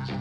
What's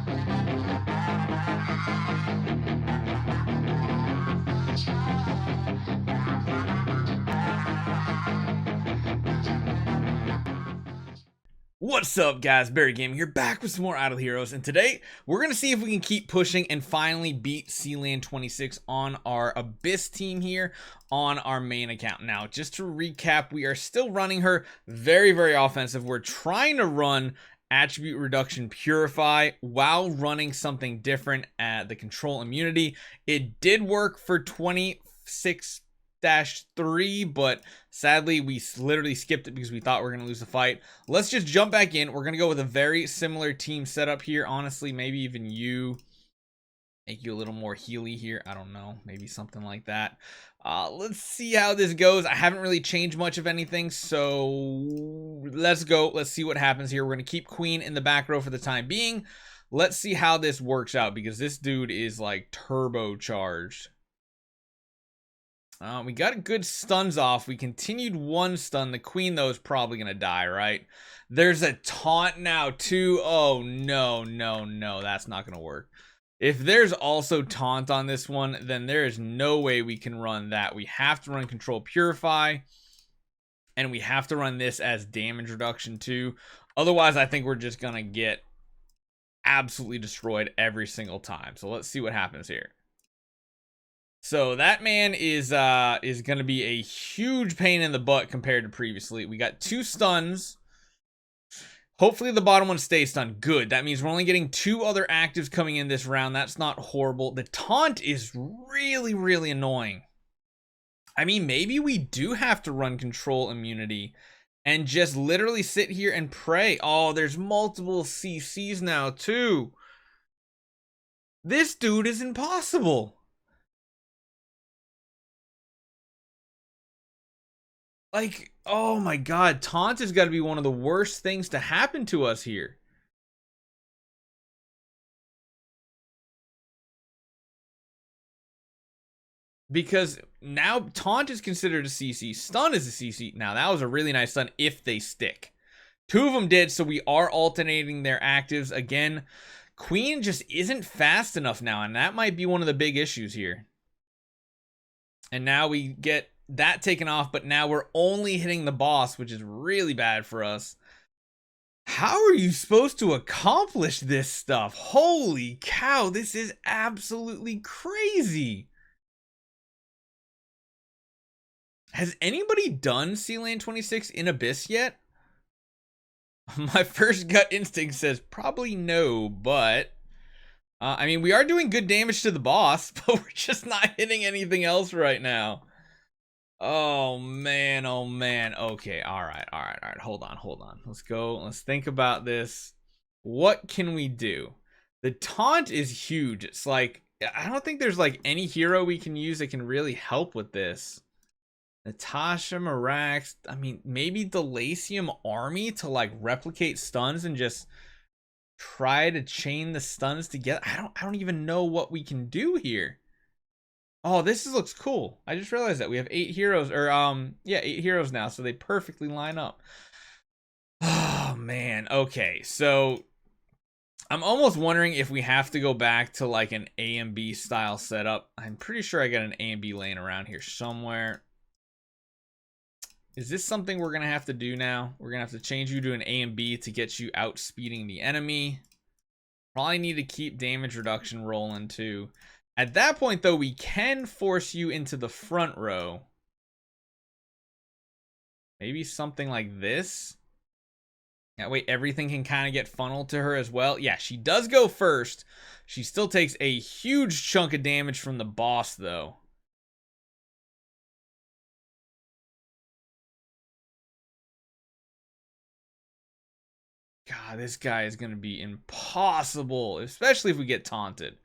up, guys? Barry Gaming here, back with some more Idle Heroes, and today we're going to see if we can keep pushing and finally beat Sealand 26 on our Abyss team here on our main account. Now, just to recap, we are still running her very, very offensive. We're trying to run Attribute Reduction Purify while running something different at the Control Immunity. It did work for 26-3, but sadly we literally skipped it because we thought we were going to lose the fight. Let's just jump back in. We're going to go with a very similar team setup here. Honestly, maybe even make you a little more healy here. I don't know, maybe something like that. Let's see how this goes. I haven't really changed much of anything, so let's go. Let's see what happens here. We're going to keep Queen in the back row for the time being. Let's see how this works out, because this dude is like turbocharged. We got good stuns off. We continued one stun. The Queen, though, is probably going to die, right? There's a taunt now, too. Oh, no, no, no. That's not going to work. If there's also taunt on this one, then there is no way we can run that. We have to run Control Purify, and we have to run this as damage reduction, too. Otherwise, I think we're just going to get absolutely destroyed every single time. So let's see what happens here. So that man is going to be a huge pain in the butt compared to previously. We got 2 stuns. Hopefully the bottom one stays stunned. Good. That means we're only getting 2 other actives coming in this round. That's not horrible. The taunt is really, really annoying. I mean, maybe we do have to run Control Immunity and just literally sit here and pray. Oh, there's multiple CCs now too. This dude is impossible. Like, oh my god, taunt has got to be one of the worst things to happen to us here. Because now taunt is considered a CC, stun is a CC. Now, that was a really nice stun if they stick. 2 of them did, so we are alternating their actives. Again, Queen just isn't fast enough now, and that might be one of the big issues here. And now we get that taken off, but now we're only hitting the boss, which is really bad for us. How are you supposed to accomplish this stuff? Holy cow, this is absolutely crazy. Has anybody done Sealand 26 in Abyss yet? My first gut instinct says probably no, but I mean, we are doing good damage to the boss, but we're just not hitting anything else right now. Oh man, oh man. Okay, all right. Hold on. Let's go. Let's think about this. What can we do? The taunt is huge. It's like, I don't think there's like any hero we can use that can really help with this. Natasha, Marax, I mean, maybe the Delacium army to like replicate stuns and just try to chain the stuns together. I don't even know what we can do here. Oh, this looks cool. I just realized that we have 8 heroes, or yeah, 8 heroes now, so they perfectly line up. Oh man. Okay, so I'm almost wondering if we have to go back to like an A and B style setup. I'm pretty sure I got an A and B lane around here somewhere. Is this something we're gonna have to do now? We're gonna have to change you to an A and B to get you outspeeding the enemy. Probably need to keep damage reduction rolling too. At that point, though, we can force you into the front row. Maybe something like this. That way everything can kind of get funneled to her as well. Yeah, she does go first. She still takes a huge chunk of damage from the boss, though. God, this guy is going to be impossible, especially if we get taunted.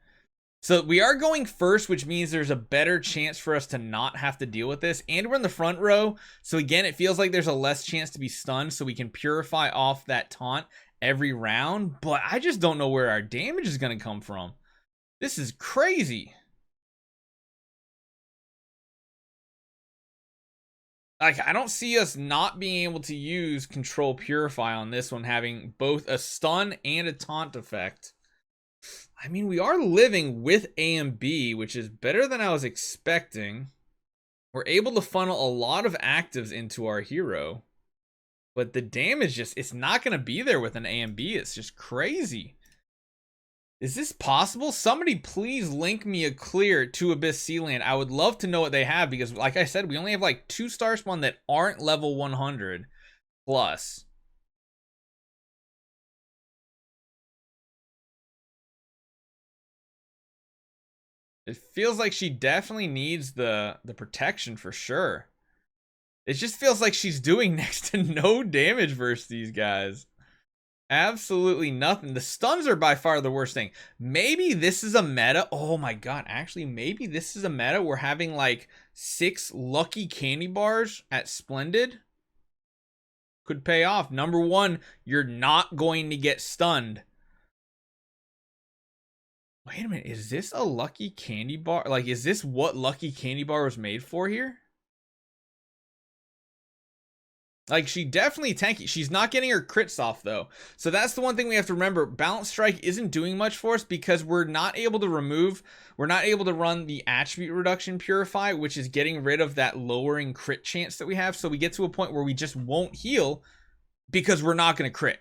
So we are going first, which means there's a better chance for us to not have to deal with this. And we're in the front row. So again, it feels like there's a less chance to be stunned, so we can purify off that taunt every round. But I just don't know where our damage is going to come from. This is crazy. Like, I don't see us not being able to use Control Purify on this one, having both a stun and a taunt effect. I mean, we are living with A and B, which is better than I was expecting. We're able to funnel a lot of actives into our hero. But the damage just, it's not going to be there with an A and B. It's just crazy. Is this possible? Somebody please link me a clear to Abyss Sealand. I would love to know what they have because, like I said, we only have like 2 star spawn that aren't level 100 plus. It feels like she definitely needs the protection for sure. It just feels like she's doing next to no damage versus these guys. Absolutely nothing. The stuns are by far the worst thing. Maybe this is a meta. Oh my god. Actually, maybe this is a meta. We're having like 6 lucky candy bars at Splendid. Could pay off. Number 1, you're not going to get stunned. Wait a minute. Is this a lucky candy bar? Like, is this what lucky candy bar was made for here? Like, she definitely tanky. She's not getting her crits off, though. So that's the one thing we have to remember. Balance Strike isn't doing much for us because we're not able to run the attribute reduction Purify, which is getting rid of that lowering crit chance that we have. So we get to a point where we just won't heal because we're not going to crit.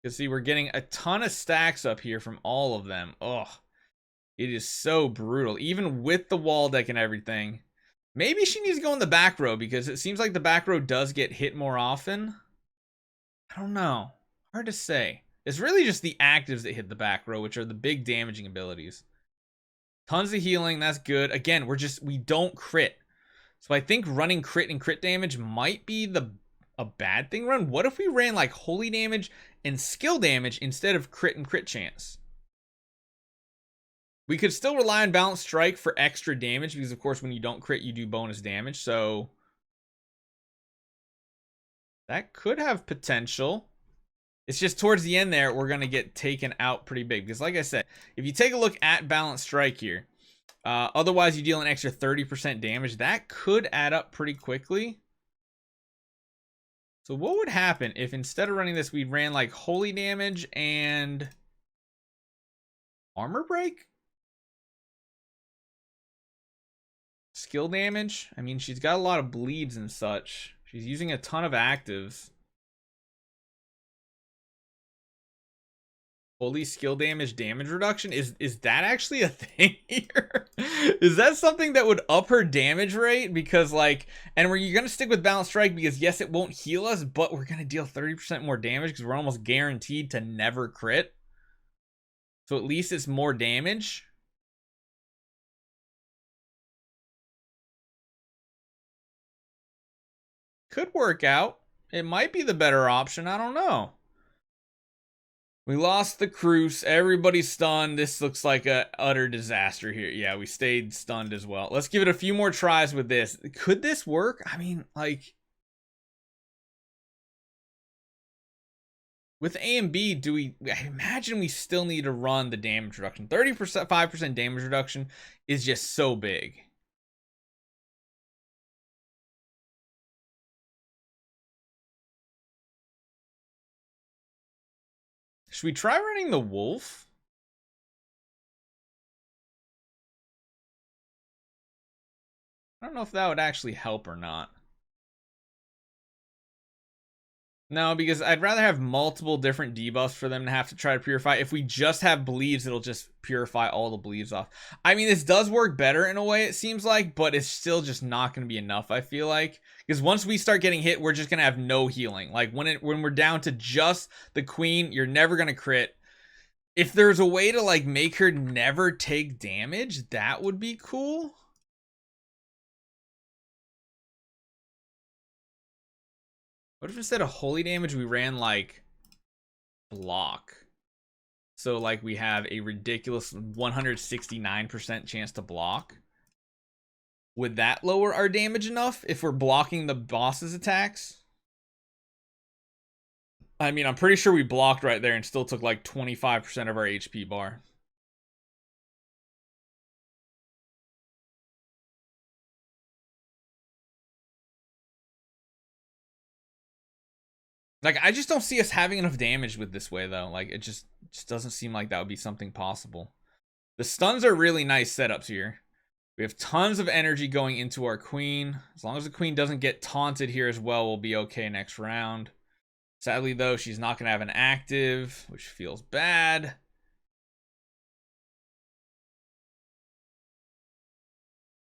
You see, we're getting a ton of stacks up here from all of them. Ugh. It is so brutal, even with the wall deck and everything. Maybe she needs to go in the back row because it seems like the back row does get hit more often. I don't know. Hard to say. It's really just the actives that hit the back row, which are the big damaging abilities. Tons of healing, that's good. Again, we don't crit. So I think running crit and crit damage might be a bad thing run. What if we ran like holy damage and skill damage instead of crit and crit chance? We could still rely on Balance Strike for extra damage because, of course, when you don't crit, you do bonus damage. So that could have potential. It's just towards the end there, we're going to get taken out pretty big. Because, like I said, if you take a look at Balance Strike here, otherwise you deal an extra 30% damage. That could add up pretty quickly. So what would happen if instead of running this, we ran like holy damage and armor break? Skill damage? I mean, she's got a lot of bleeds and such. She's using a ton of actives. Holy skill damage reduction? Is that actually a thing here? Is that something that would up her damage rate? Because like, and you're gonna stick with Balance Strike because yes, it won't heal us, but we're gonna deal 30% more damage because we're almost guaranteed to never crit. So at least it's more damage. Could work out. It might be the better option. I don't know. We lost the Cruise. Everybody's stunned. This looks like a utter disaster here. Yeah, we stayed stunned as well. Let's give it a few more tries with this. Could this work? I mean, like, with A and B, I imagine we still need to run the damage reduction. 30%, 5% damage reduction is just so big. Should we try running the Wolf? I don't know if that would actually help or not. No, because I'd rather have multiple different debuffs for them to have to try to purify. If we just have bleeds, it'll just purify all the bleeds off. I mean, this does work better in a way, it seems like, but it's still just not going to be enough, I feel like. Because once we start getting hit, we're just going to have no healing. Like, when we're down to just the queen, you're never going to crit. If there's a way to, like, make her never take damage, that would be cool. What if instead of holy damage, we ran, like, block? So, like, we have a ridiculous 169% chance to block. Would that lower our damage enough if we're blocking the boss's attacks? I mean, I'm pretty sure we blocked right there and still took, like, 25% of our HP bar. Like, I just don't see us having enough damage with this way, though. Like, it just doesn't seem like that would be something possible. The stuns are really nice setups here. We have tons of energy going into our queen. As long as the queen doesn't get taunted here as well, we'll be okay next round. Sadly, though, she's not going to have an active, which feels bad.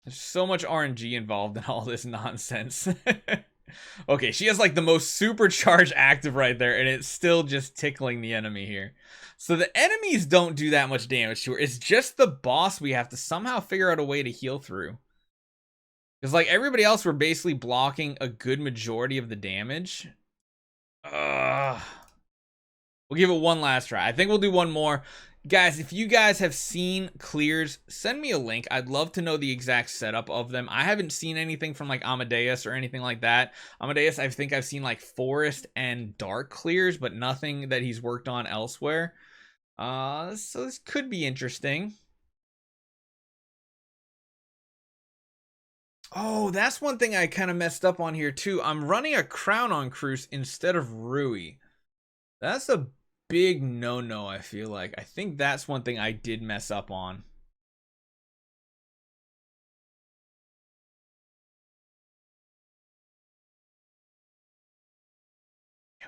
There's so much RNG involved in all this nonsense. Okay, she has like the most supercharged active right there, and it's still just tickling the enemy here. So the enemies don't do that much damage to her. It's just the boss we have to somehow figure out a way to heal through. Because like everybody else, we're basically blocking a good majority of the damage. We'll give it one last try. I think we'll do one more. Guys, if you guys have seen clears, send me a link. I'd love to know the exact setup of them. I haven't seen anything from like Amadeus or anything like that. Amadeus, I think I've seen like forest and dark clears, but nothing that he's worked on elsewhere. So this could be interesting. Oh, that's one thing I kind of messed up on here too. I'm running a crown on Cruz instead of Rui. That's a big no-no, I feel like. I think that's one thing I did mess up on.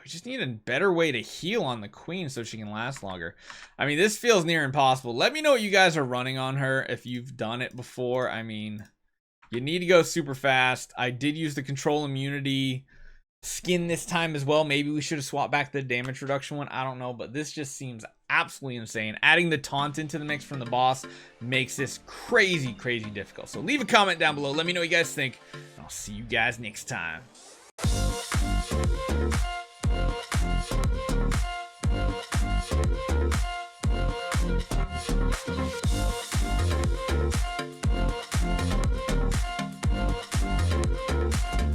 We just need a better way to heal on the queen so she can last longer. I mean, this feels near impossible. Let me know what you guys are running on her if you've done it before. I mean, you need to go super fast. I did use the control immunity skin this time as well. Maybe we should have swapped back the damage reduction one. I don't know, but this just seems absolutely insane. Adding the taunt into the mix from the boss makes this crazy difficult. So leave a comment down below. Let me know what you guys think. I'll see you guys next time.